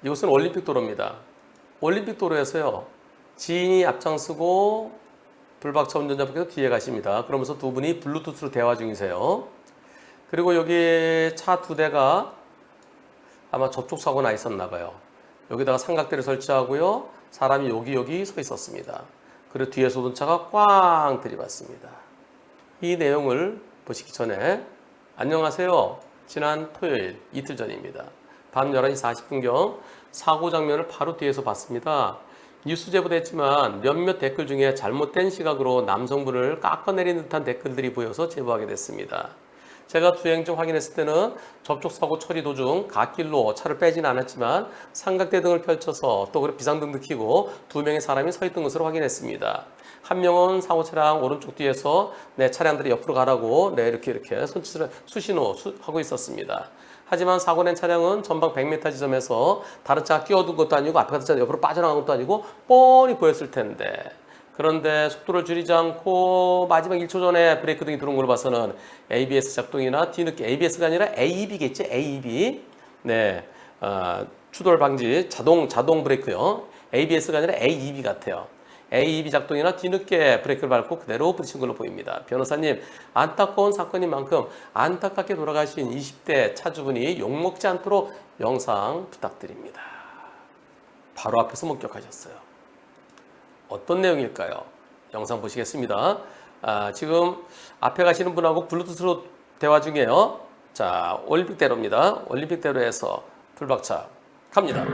이곳은 올림픽 도로입니다. 올림픽 도로에서요, 지인이 앞장서고 불박차 운전자분께서 뒤에 가십니다. 그러면서 두 분이 블루투스로 대화 중이세요. 그리고 여기 차 두 대가 아마 접촉사고 나 있었나 봐요. 여기다가 삼각대를 설치하고요, 사람이 여기 서 있었습니다. 그리고 뒤에서 오던 차가 꽝 들이받습니다. 이 내용을 보시기 전에 안녕하세요. 지난 토요일 이틀 전입니다. 밤 11시 40분경 사고 장면을 바로 뒤에서 봤습니다. 뉴스 제보됐지만 몇몇 댓글 중에 잘못된 시각으로 남성분을 깎아내리는 듯한 댓글들이 보여서 제보하게 됐습니다. 제가 주행 중 확인했을 때는 접촉사고 처리 도중 갓길로 차를 빼진 않았지만 삼각대 등을 펼쳐서 또 비상등도 켜고 두 명의 사람이 서 있던 것으로 확인했습니다. 한 명은 사고 차량 오른쪽 뒤에서 차량들이 옆으로 가라고 이렇게 손짓을 수신호하고 있었습니다. 하지만 사고 낸 차량은 전방 100m 지점에서 다른 차가 끼어든 것도 아니고 앞에 가던 차가 옆으로 빠져나간 것도 아니고 뻔히 보였을 텐데, 그런데 속도를 줄이지 않고 마지막 1초 전에 브레이크 등이 들어온 걸 봐서는 ABS 작동이나 뒤늦게, ABS가 아니라 AEB겠지, AEB. 추돌 방지 자동 브레이크요. ABS가 아니라 AEB 같아요. AEB 작동이나 뒤늦게 브레이크를 밟고 그대로 부딪힌 걸로 보입니다. 변호사님, 안타까운 사건인 만큼 안타깝게 돌아가신 20대 차주분이 욕먹지 않도록 영상 부탁드립니다. 바로 앞에서 목격하셨어요. 어떤 내용일까요? 영상 보시겠습니다. 지금 앞에 가시는 분하고 블루투스로 대화 중이에요. 자, 올림픽대로입니다. 올림픽대로에서 불박차 갑니다.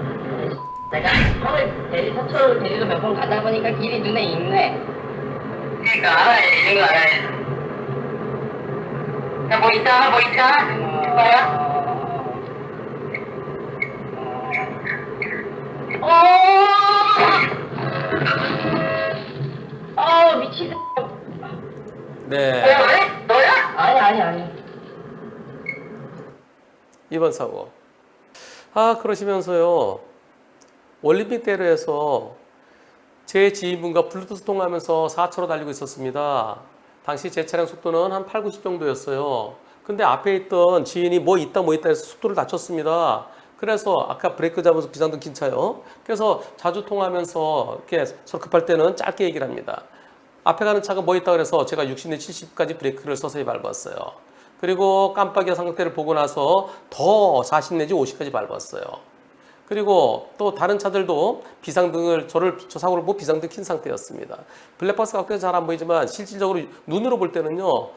내가 서울 서초로 제주도 몇 번 가다 보니까 길이 눈에 익네. 그러니까 알아야 돼, 이 정도 알아야 돼. 야, 뭐 있다? 뭐야? 미치겠어. 네. 왜? 너야? 아니. 이번 사고. 그러시면서요, 올림픽대로에서 제 지인분과 블루투스 통화하면서 4차로 달리고 있었습니다. 당시 제 차량 속도는 한 8, 90 정도였어요. 근데 앞에 있던 지인이 뭐 있다 해서 속도를 낮췄습니다. 그래서 아까 브레이크 잡아서 비상등 킨 차요. 그래서 자주 통화하면서 이렇게 서로 급할 때는 짧게 얘기를 합니다. 앞에 가는 차가 뭐 있다 그래서 제가 60 내 70까지 브레이크를 서서히 밟았어요. 그리고 깜빡이와 삼각대를 보고 나서 더 40 내지 50까지 밟았어요. 그리고 또 다른 차들도 비상등을 저 사고를 보고 비상등 킨 상태였습니다. 블랙박스 갖고 잘 안 보이지만 실질적으로 눈으로 볼 때는요,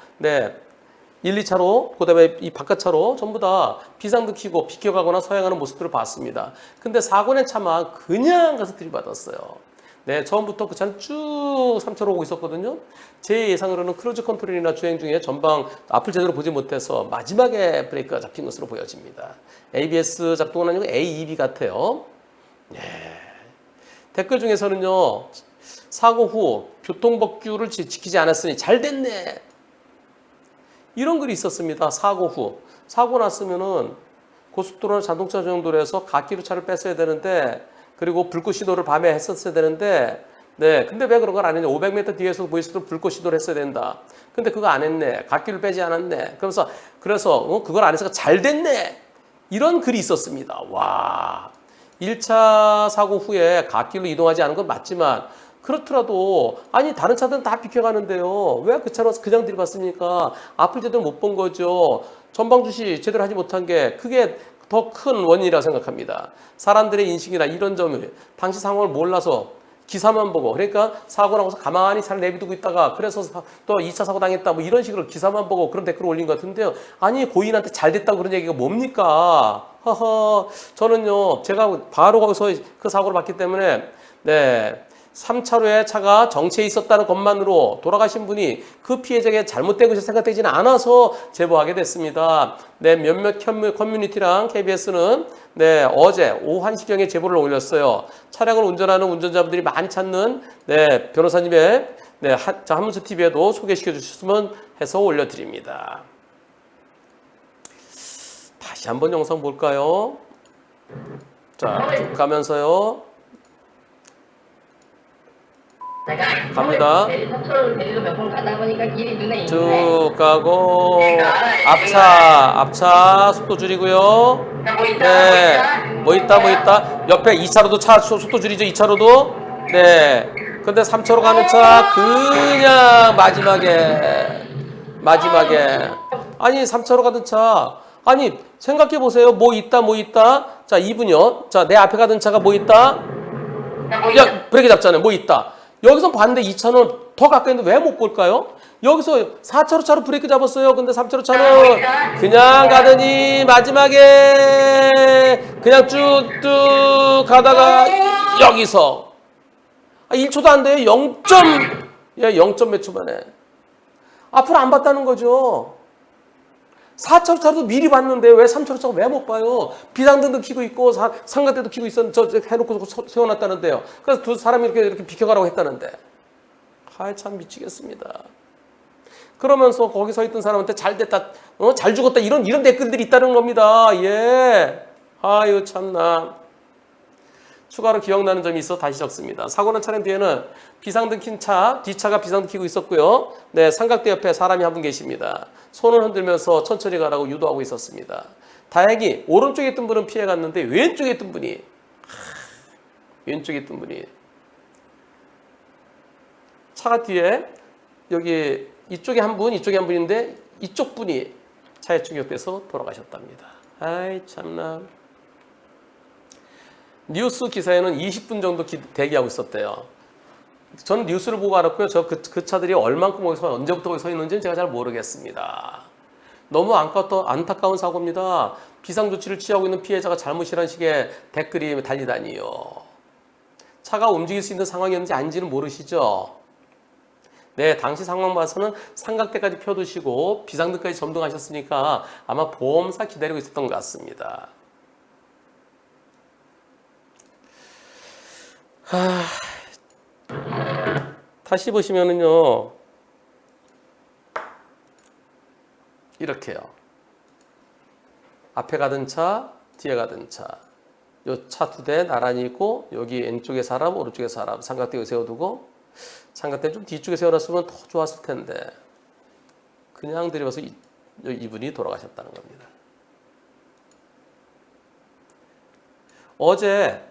1, 2차로, 그 다음에 이 바깥차로 전부 다 비상등 켜고 비켜가거나 서행하는 모습들을 봤습니다. 근데 사고 낸 차만 그냥 가서 들이받았어요. 처음부터 그 차는 쭉 3차로 오고 있었거든요. 제 예상으로는 크루즈 컨트롤이나 주행 중에 전방 앞을 제대로 보지 못해서 마지막에 브레이크가 잡힌 것으로 보여집니다. ABS 작동은 아니고 AEB 같아요. 댓글 중에서는요, 사고 후 교통법규를 지키지 않았으니 잘 됐네, 이런 글이 있었습니다. 사고 후. 사고 났으면은 고속도로나 자동차 주행도로에서 갓길로 차를 뺐어야 되는데, 그리고 불꽃 시도를 밤에 했었어야 되는데, 근데 왜 그런 걸 안 했냐. 500m 뒤에서 보이스도 불꽃 시도를 했어야 된다. 근데 그거 안 했네. 갓길을 빼지 않았네. 그래서 그걸 안 해서 잘 됐네, 이런 글이 있었습니다. 와, 1차 사고 후에 갓길로 이동하지 않은 건 맞지만, 그렇더라도 아니 다른 차들은 다 비켜가는데요, 왜 그 차로 그냥 들이받습니까? 앞을 제대로 못 본 거죠. 전방 주시 제대로 하지 못한 게 그게 더 큰 원인이라고 생각합니다. 사람들의 인식이나 이런 점을 당시 상황을 몰라서 기사만 보고, 그러니까 사고 나고서 가만히 차를 내비두고 있다가 그래서 또 2차 사고 당했다 뭐 이런 식으로 기사만 보고 그런 댓글을 올린 것 같은데요. 아니 고인한테 잘 됐다고 그런 얘기가 뭡니까? 저는요, 제가 바로 거기서 그 사고를 봤기 때문에 3차로에 차가 정체해 있었다는 것만으로 돌아가신 분이 그 피해자에게 잘못된 것이 생각되지는 않아서 제보하게 됐습니다. 몇몇 커뮤니티랑 KBS는 어제 오후 1시경에 제보를 올렸어요. 차량을 운전하는 운전자분들이 많지 않는 변호사님의 한문서 TV에도 소개시켜 주셨으면 해서 올려드립니다. 다시 한번 영상 볼까요? 자, 쭉 가면서요. 갑니다. 서초를 데리고 몇 번 가다 보니까 길이 눈에 익네. 쭉 가고 앞차 속도 줄이고요. 네, 뭐 있다. 옆에 2차로도 차 속도 줄이죠. 2차로도. 네. 근데 3차로 가는 차 그냥 마지막에 아니 3차로 가던 차 아니 생각해 보세요. 뭐 있다. 자, 2분요. 자, 내 앞에 가던 차가 뭐 있다? 야, 브레이크 잡잖아요. 뭐 있다. 여기서 봤는데 2차는 더 가까이 있는데 왜 못 볼까요? 여기서 4차로 차로 브레이크 잡았어요. 근데 3차로 차는 그냥 가더니 마지막에 그냥 쭉쭉 가다가 여기서 1초도 안 돼요. 0점 몇 초 만에 앞으로 안 봤다는 거죠. 4차로 차도 미리 봤는데 왜 3차로 차가 왜 못 봐요? 비상등도 켜고 있고 상가대도 켜고 있었는데 저 해놓고 세워놨다는데요. 그래서 두 사람이 이렇게 비켜가라고 했다는데. 아이 참 미치겠습니다. 그러면서 거기 서 있던 사람한테 잘 됐다, 잘 죽었다 이런 댓글들이 있다는 겁니다. 예. 아유 참나. 추가로 기억나는 점이 있어 다시 적습니다. 사고 난 차량 뒤에는 비상등 킨 차, 뒷차가 비상등 켜고 있었고요. 네, 삼각대 옆에 사람이 한 분 계십니다. 손을 흔들면서 천천히 가라고 유도하고 있었습니다. 다행히 오른쪽에 있던 분은 피해갔는데 왼쪽에 있던 분이 차가 뒤에 여기 이쪽에 한 분인데 이쪽 분이 차에 충격돼서 돌아가셨답니다. 아이 참나. 뉴스 기사에는 20분 정도 대기하고 있었대요. 저는 뉴스를 보고 알았고요. 그 차들이 얼만큼 거기서 언제부터 거기 서 있는지는 제가 잘 모르겠습니다. 너무 안타까운 사고입니다. 비상조치를 취하고 있는 피해자가 잘못이라는 식의 댓글이 달리다니요. 차가 움직일 수 있는 상황이었는지 아닌지는 모르시죠? 네, 당시 상황 봐서는 삼각대까지 펴두시고 비상등까지 점등하셨으니까 아마 보험사 기다리고 있었던 것 같습니다. 다시 보시면은요, 이렇게요. 앞에 가던 차, 뒤에 가던 차. 요 차 두 대 나란히 있고, 여기 왼쪽에 사람, 오른쪽에 사람, 삼각대 세워두고, 삼각대 좀 뒤쪽에 세워놨으면 더 좋았을 텐데, 그냥 들이봐서 이분이 돌아가셨다는 겁니다. 어제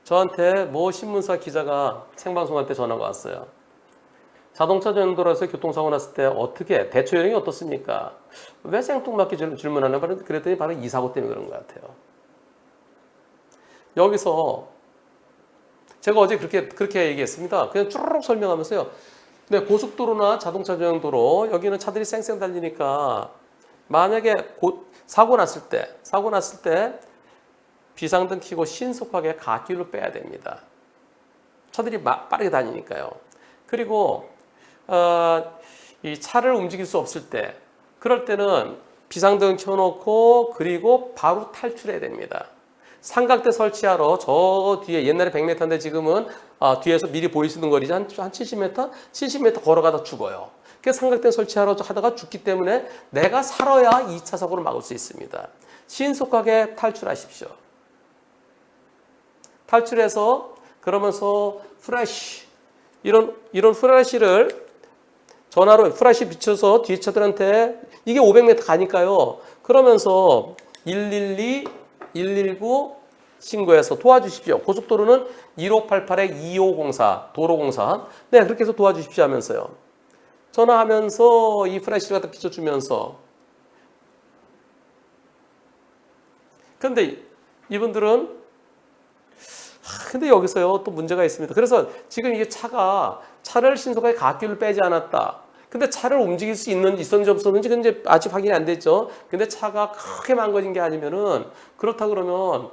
저한테 모 신문사 기자가 생방송할 때 전화가 왔어요. 자동차 전도라서 교통사고 났을 때 어떻게 대처 요령이 어떻습니까? 왜 생뚱맞게 질문하나 그랬더니 바로 이 사고 때문에 그런 것 같아요. 여기서 제가 어제 그렇게 얘기했습니다. 그냥 쭈르륵 설명하면서요. 네, 고속도로나 자동차 전용도로 여기는 차들이 쌩쌩 달리니까 만약에 사고 났을 때 비상등 켜고 신속하게 갓길로 빼야 됩니다. 차들이 빠르게 다니니까요. 그리고 이 차를 움직일 수 없을 때, 그럴 때는 비상등 켜놓고 그리고 바로 탈출해야 됩니다. 삼각대 설치하러 저 뒤에 옛날에 100m인데 지금은 뒤에서 미리 보일 수 있는 거리지 한 70m? 70m 걸어가다 죽어요. 그래서 삼각대 설치하러 하다가 죽기 때문에 내가 살아야 2차 사고를 막을 수 있습니다. 신속하게 탈출하십시오. 탈출해서 그러면서 프레쉬 이런 프레쉬를 전화로 프레쉬 비춰서 뒤에 차들한테 이게 500m 가니까요. 그러면서 112, 119 신고해서 도와주십시오. 고속도로는 1588-2504 도로공사. 네, 그렇게 해서 도와주십시오 하면서요. 전화하면서 이 프레쉬를 갖다 비춰주면서. 그런데 이분들은 근데 여기서요 또 문제가 있습니다. 그래서 지금 이게 차를 신속하게 갓길을 빼지 않았다. 근데 차를 움직일 수 있었는지 없었는지 근데 아직 확인이 안 됐죠. 근데 차가 크게 망가진 게 아니면은 그렇다 그러면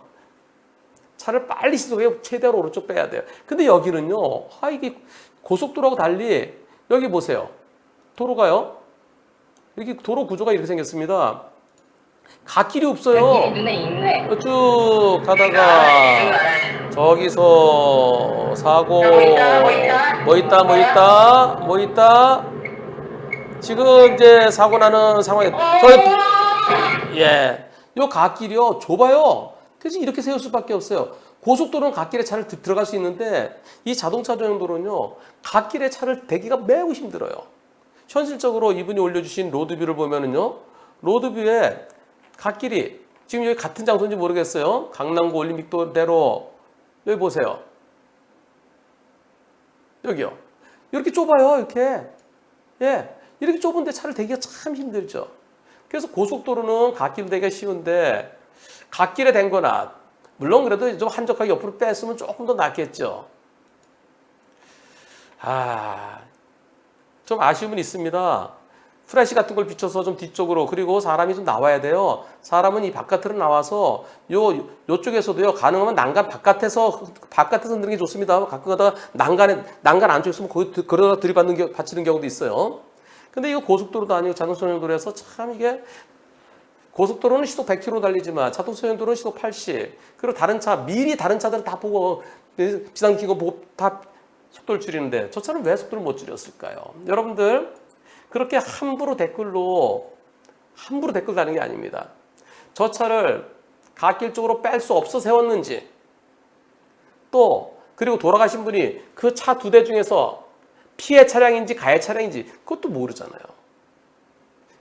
차를 빨리 신속하게 최대한 오른쪽 빼야 돼요. 근데 여기는요, 이게 고속도로하고 달리 여기 보세요. 도로가요. 여기 도로 구조가 이렇게 생겼습니다. 갓길이 없어요. 쭉 가다가 저기서 사고 뭐 있다. 지금 이제 사고 나는 상황에 요 갓길이요 좁아요. 대신 이렇게 세울 수밖에 없어요. 고속도로는 갓길에 차를 들어갈 수 있는데 이 자동차 전용도로는요. 갓길에 차를 대기가 매우 힘들어요. 현실적으로 이분이 올려주신 로드뷰를 보면은요. 로드뷰에 갓길이 지금 여기 같은 장소인지 모르겠어요. 강남구 올림픽도대로 여기 보세요. 여기요. 이렇게 좁아요. 이렇게. 예. 이렇게 좁은데 차를 대기가 참 힘들죠. 그래서 고속도로는 갓길 대기가 쉬운데 갓길에 된 거나 물론 그래도 좀 한적하게 옆으로 뺐으면 조금 더 낫겠죠. 좀 아쉬움은 있습니다. 프레시 같은 걸 비춰서 좀 뒤쪽으로 그리고 사람이 좀 나와야 돼요. 사람은 이 바깥으로 나와서 요쪽에서도요 가능하면 난간 바깥에서 넣는 게 좋습니다. 가끔 가다가 난간 안쪽에 있으면 거기 그러다 받치는 경우도 있어요. 근데 이거 고속도로도 아니고 자동차 전용도로에서 참 이게 고속도로는 시속 100km 달리지만 자동차 전용도로는 시속 80. 그리고 미리 다른 차들은 다 보고 비상기고 보고 다 속도를 줄이는데 저 차는 왜 속도를 못 줄였을까요? 여러분들 그렇게 함부로 댓글 다는 게 아닙니다. 저 차를 갓길 쪽으로 뺄 수 없어 세웠는지 또 그리고 돌아가신 분이 그 차 2대 중에서 피해 차량인지 가해 차량인지 그것도 모르잖아요.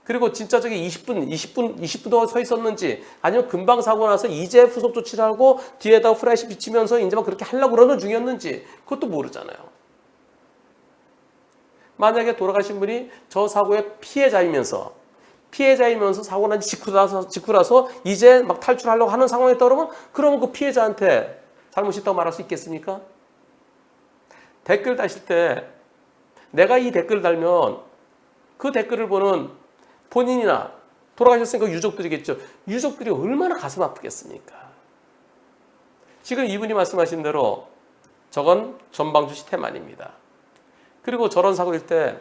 그리고 진짜 저기 20분 동안 서 있었는지 아니면 금방 사고 나서 이제 후속 조치를 하고 뒤에다 프레시 비치면서 이제 막 그렇게 하려고 그러는 중이었는지 그것도 모르잖아요. 만약에 돌아가신 분이 저 사고의 피해자이면서 사고 난 직후라서 이제 막 탈출하려고 하는 상황에 따르면 그러면 그 피해자한테 잘못이 있다고 말할 수 있겠습니까? 댓글 다실 때 내가 이 댓글을 달면 그 댓글을 보는 본인이나 돌아가셨으니까 유족들이겠죠. 유족들이 얼마나 가슴 아프겠습니까? 지금 이분이 말씀하신 대로 저건 전방주시 태만입니다. 그리고 저런 사고일 때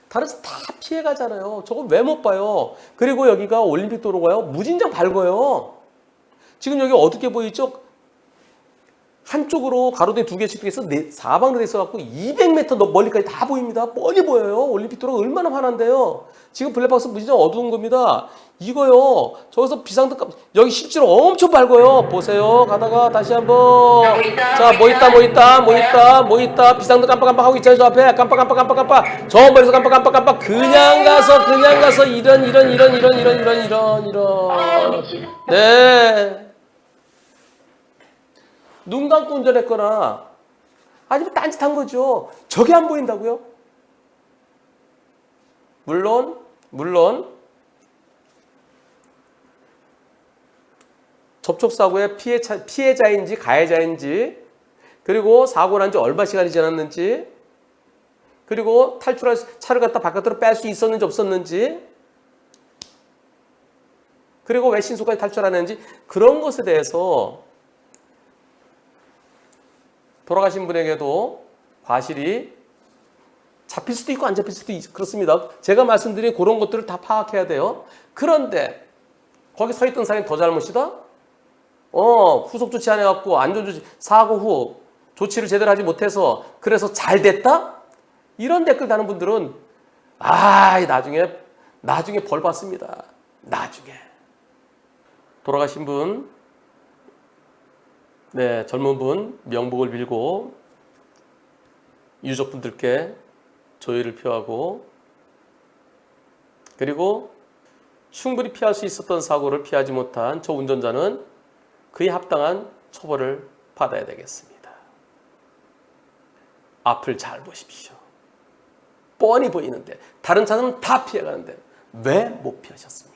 다른 다 피해가잖아요. 저거 왜 못 봐요? 그리고 여기가 올림픽 도로가요. 무진장 밝아요. 지금 여기 어둡게 보이죠? 한쪽으로 가로등 2개씩 돼서 사방으로 돼 있어갖고 200m 멀리까지 다 보입니다. 뻔히 보여요. 올림픽 도로가 얼마나 환한데요. 지금 블랙박스 무진장 어두운 겁니다. 이거요. 저기서 비상등 여기 실제로 엄청 밝아요. 보세요. 가다가 다시 한번 자, 뭐 있다. 비상등 깜빡깜빡 하고 있잖아요. 저 앞에 깜빡. 저 멀리서 깜빡. 그냥 가서 이런. 네. 눈 감고 운전했거나 아니면 딴짓한 거죠. 저게 안 보인다고요? 물론 접촉사고의 피해자인지 가해자인지 그리고 사고 난 지 얼마 시간이 지났는지 그리고 탈출할 차를 갖다 바깥으로 뺄 수 있었는지 없었는지 그리고 왜 신속하게 탈출하는지 그런 것에 대해서 돌아가신 분에게도 과실이 잡힐 수도 있고 안 잡힐 수도 그렇습니다. 제가 말씀드린 그런 것들을 다 파악해야 돼요. 그런데 거기 서 있던 사람이 더 잘못이다? 후속 조치 안 해갖고 안전조치 사고 후 조치를 제대로 하지 못해서 그래서 잘 됐다? 이런 댓글 다는 분들은 나중에 벌 받습니다. 나중에 돌아가신 분 네, 젊은 분 명복을 빌고 유족분들께 조의를 표하고 그리고 충분히 피할 수 있었던 사고를 피하지 못한 저 운전자는 그에 합당한 처벌을 받아야 되겠습니다. 앞을 잘 보십시오. 뻔히 보이는데 다른 차는 다 피해가는데 왜 못 피하셨습니까?